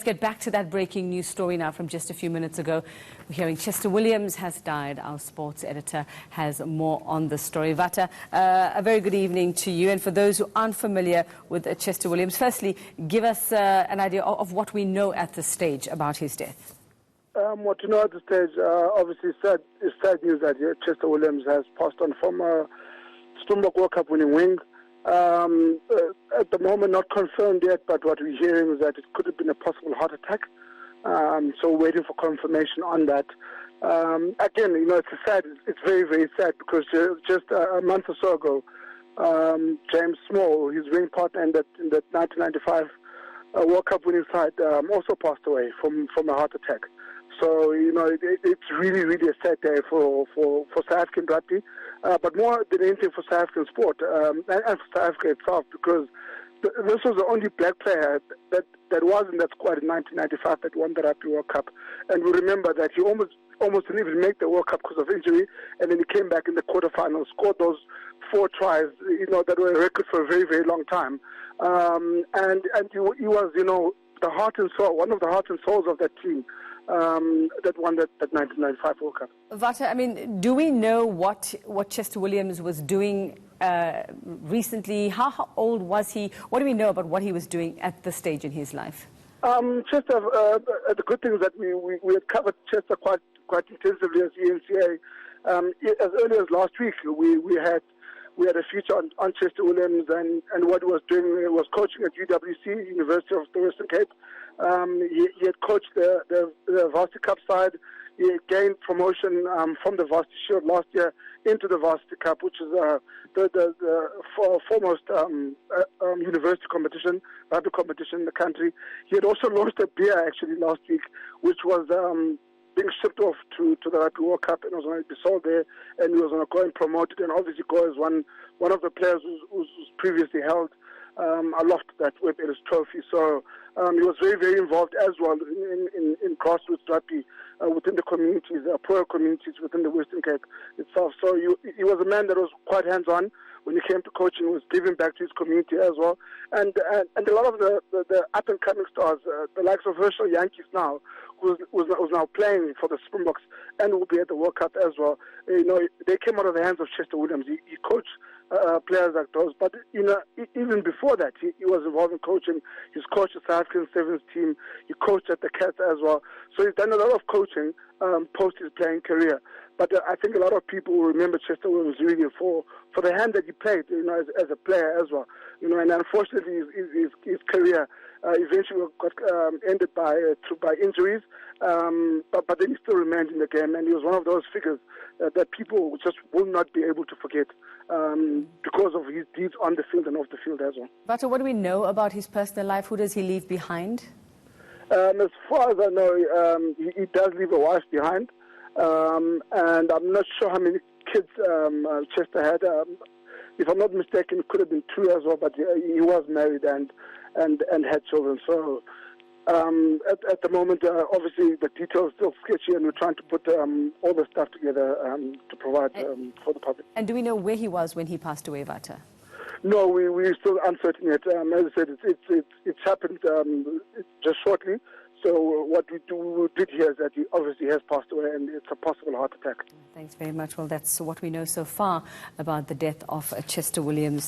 get back to that breaking news story now from just a few minutes ago. We're hearing Chester Williams has died. Our sports editor has more on the story. Vata, a very good evening to you. And for those who aren't familiar with Chester Williams, firstly, give us an idea of what we know at this stage about his death. What you know at this stage, obviously, it's sad news that Chester Williams has passed on from Springbok World Cup winning wing. At the moment, not confirmed yet, but what we're hearing is that it could have been a possible heart attack. So we're waiting for confirmation on that. Again, it's very, very sad because just a month or so ago, James Small, his ring partner in that 1995 World Cup winning side, also passed away from a heart attack. So, it's really, really a sad day for South African rugby, but more than anything for South African sport and for South Africa itself, because this was the only black player that was in that squad in 1995 that won the Rugby World Cup. And we remember that he almost didn't even make the World Cup because of injury, and then he came back in the quarterfinals, scored those 4 tries, that were a record for a very, very long time. And he was, the heart and soul, one of the heart and souls of that team. That won that 1995 World Cup. Vata, do we know what Chester Williams was doing recently? How old was he? What do we know about what he was doing at this stage in his life? Chester, the good thing is that we had covered Chester quite intensively as ENCA. As early as last week, we had a feature on Chester Williams and what he was doing. He was coaching at UWC, University of the Western Cape. He had coached the Varsity Cup side. He gained promotion from the Varsity Shield last year into the Varsity Cup, which is the foremost university competition, rugby competition in the country. He had also launched a beer actually last week, which was being shipped off to the Rugby World Cup, and it was going to be sold there, and he was going to go and promote it. And obviously, Go is one of the players who's previously held aloft that Webb Ellis trophy. So he was very, very involved as well in grassroots rugby within the communities, poorer communities within the Western Cape itself. So he was a man that was quite hands-on when he came to coaching. He was giving back to his community as well. And a lot of the up-and-coming stars, the likes of Herschel Yankees now, who's now playing for the Springboks and will be at the World Cup as well. They came out of the hands of Chester Williams. He coached players like those. But even before that, he was involved in coaching. He's coached the South African Sevens team. He coached at the Cats as well. So he's done a lot of coaching post his playing career. But I think a lot of people will remember Chester Williams really for the hand that he played, as a player as well. And unfortunately, his career eventually got ended by injuries. But then he still remained in the game, and he was one of those figures that people just will not be able to forget because of his deeds on the field and off the field as well. But what do we know about his personal life? Who does he leave behind? As far as I know, he does leave a wife behind, and I'm not sure how many kids Chester had. If I'm not mistaken, it could have been 2 as well, but he was married and had children. So at the moment, obviously the details are still sketchy, and we're trying to put all the stuff together to provide for the public. And do we know where he was when he passed away, Vata? No, we're still uncertain yet. As I said, it's happened just shortly. So what we did hear is that he obviously has passed away, and it's a possible heart attack. Thanks very much. Well, that's what we know so far about the death of Chester Williams.